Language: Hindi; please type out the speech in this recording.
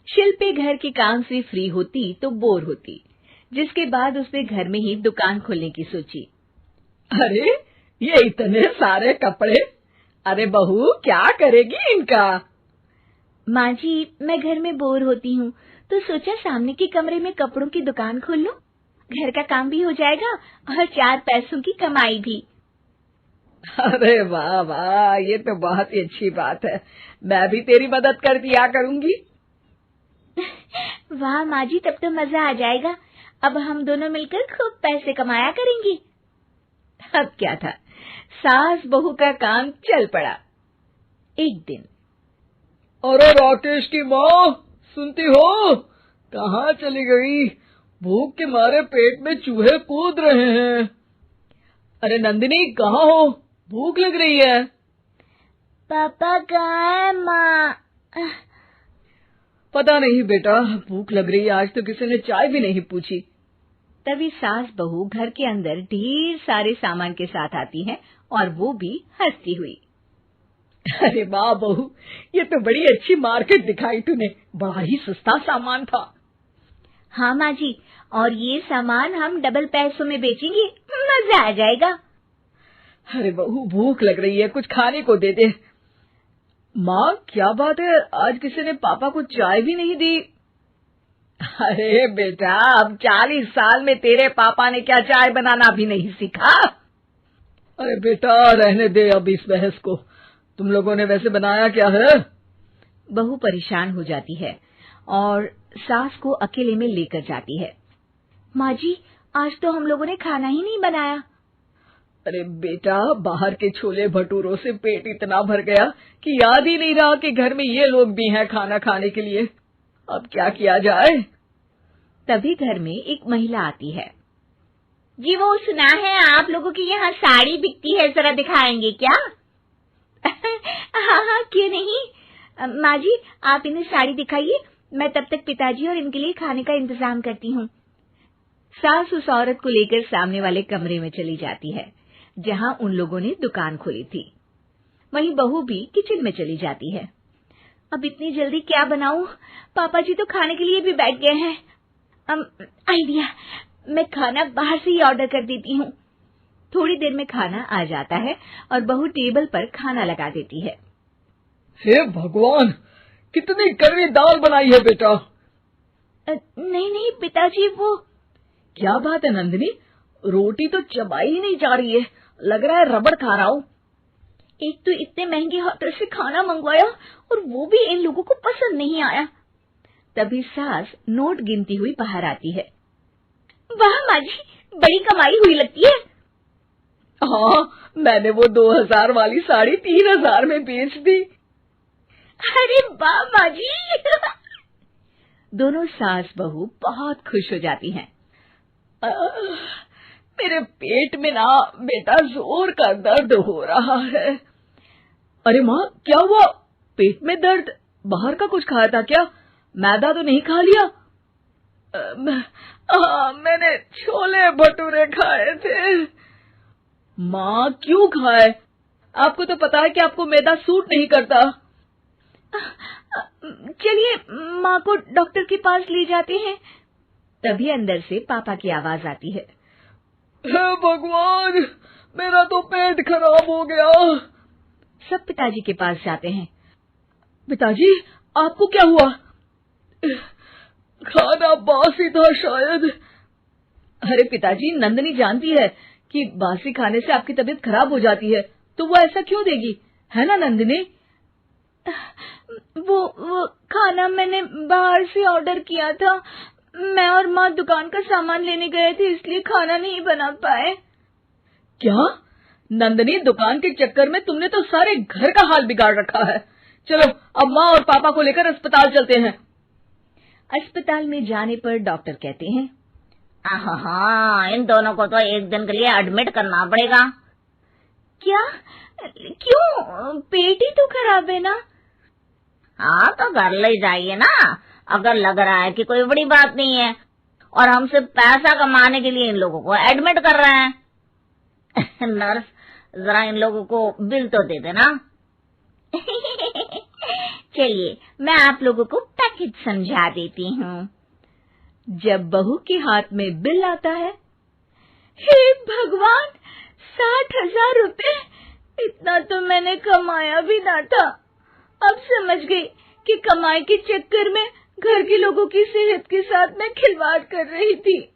शिल्पी घर के काम से फ्री होती तो बोर होती, जिसके बाद उसने घर में ही दुकान खोलने की सोची। अरे ये इतने सारे कपड़े, अरे बहू क्या करेगी इनका? माँ जी, मैं घर में बोर होती हूँ तो सोचा सामने के कमरे में कपड़ों की दुकान खोल लूं। घर का काम भी हो जाएगा और 4 पैसों की कमाई भी। अरे वाह वाह, ये तो बहुत ही अच्छी बात है। मैं भी तेरी मदद कर दिया करूंगी। वाह माँ जी, तब तो मजा आ जाएगा। अब हम दोनों मिलकर खूब पैसे कमाया करेंगे। अब क्या था, सास बहू का काम चल पड़ा। एक दिन, अरे राकेश की माँ, सुनती हो? कहाँ चली गई? भूख के मारे पेट में चूहे कूद रहे हैं। अरे नंदिनी, कहाँ हो? भूख लग रही है। पापा कहाँ है माँ? पता नहीं बेटा, भूख लग रही है। आज तो किसी ने चाय भी नहीं पूछी। तभी सास बहू घर के अंदर ढेर सारे सामान के साथ आती हैं और वो भी हंसती हुई। अरे वाह बहू, ये तो बड़ी अच्छी मार्केट दिखाई तूने। बड़ा ही सस्ता सामान था। हाँ माँ जी, और ये सामान हम डबल पैसों में बेचेंगे, मजा आ जाएगा। अरे बहू, भूख लग रही है, कुछ खाने को दे दे। माँ क्या बात है, आज किसी ने पापा को चाय भी नहीं दी? अरे बेटा, अब 40 साल में तेरे पापा ने क्या चाय बनाना भी नहीं सीखा? अरे बेटा रहने दे अब इस बहस को। तुम लोगों ने वैसे बनाया क्या है? बहू परेशान हो जाती है और सास को अकेले में लेकर जाती है। माँ जी, आज तो हम लोगों ने खाना ही नहीं बनाया। अरे बेटा, बाहर के छोले भटूरों से पेट इतना भर गया कि याद ही नहीं रहा कि घर में ये लोग भी हैं खाना खाने के लिए। अब क्या किया जाए? तभी घर में एक महिला आती है। जी, वो सुना है आप लोगों की यहाँ साड़ी बिकती है, जरा दिखाएंगे क्या? हाँ हाँ, क्यों नहीं। माँ जी, आप इन्हें साड़ी दिखाइए, मैं तब तक पिताजी और इनके लिए खाने का इंतजाम करती हूँ। सास उस औरत को लेकर सामने वाले कमरे में चली जाती है, जहाँ उन लोगों ने दुकान खोली थी। वहीं बहू भी किचन में चली जाती है। अब इतनी जल्दी क्या बनाऊं? पापा जी तो खाने के लिए भी बैठ गए हैं। आइडिया, मैं खाना बाहर से ही ऑर्डर कर देती हूँ। थोड़ी देर में खाना आ जाता है और बहू टेबल पर खाना लगा देती है। हे भगवान, कितनी कड़वी दाल बनाई है बेटा। नहीं नहीं पिताजी, वो। क्या बात है नंदिनी, रोटी तो चबाई ही नहीं जा रही है, लग रहा है रबड़ खा रहा हूँ। एक तो इतने महंगे होटल से खाना मंगवाया और वो भी इन लोगों को पसंद नहीं आया। तभी सास नोट गिनती हुई बाहर आती है। वाह माँ जी, बड़ी कमाई हुई लगती है। हाँ, मैंने वो 2000 वाली साड़ी 3000 में बेच दी। अरे वाह माँ जी। दोनों सास बहू बहुत खुश हो जाती हैं। मेरे पेट में ना बेटा जोर का दर्द हो रहा है। अरे माँ, क्या हुआ? पेट में दर्द? बाहर का कुछ खाया था क्या? मैदा तो नहीं खा लिया? मैंने छोले भटूरे खाए थे। माँ क्यों खाए? आपको तो पता है कि आपको मैदा सूट नहीं करता। चलिए माँ को डॉक्टर के पास ले जाते हैं। तभी अंदर से पापा की आवाज आती है। हे भगवान, मेरा तो पेट खराब हो गया। सब पिताजी के पास जाते हैं। पिताजी, आपको क्या हुआ? खाना बासी था शायद। अरे पिताजी, नंदिनी जानती है कि बासी खाने से आपकी तबीयत खराब हो जाती है, तो वो ऐसा क्यों देगी, है ना नंदिनी? वो खाना मैंने बाहर से ऑर्डर किया था। मैं और माँ दुकान का सामान लेने गए थे, इसलिए खाना नहीं बना पाए। क्या नंदिनी, दुकान के चक्कर में तुमने तो सारे घर का हाल बिगाड़ रखा है। चलो अब माँ और पापा को लेकर अस्पताल चलते हैं। अस्पताल में जाने पर डॉक्टर कहते हैं, हाँ, इन दोनों को तो एक दिन के लिए एडमिट करना पड़ेगा। क्या? क्यों? पेट ही तो खराब है ना। हाँ, तो घर ले जाइए ना, अगर लग रहा है कि कोई बड़ी बात नहीं है और हम सिर्फ पैसा कमाने के लिए इन लोगों को एडमिट कर रहे हैं। नर्स, जरा इन लोगों को बिल तो दे देना। चलिए, मैं आप लोगों को पैकिंग फिर समझा देती हूँ। जब बहू के हाथ में बिल आता है, हे भगवान, 60,000 रुपए! इतना तो मैंने कमाया भी ना था। अब समझ गई कि कमाई के चक्कर में घर के लोगों की सेहत के साथ मैं खिलवाड़ कर रही थी।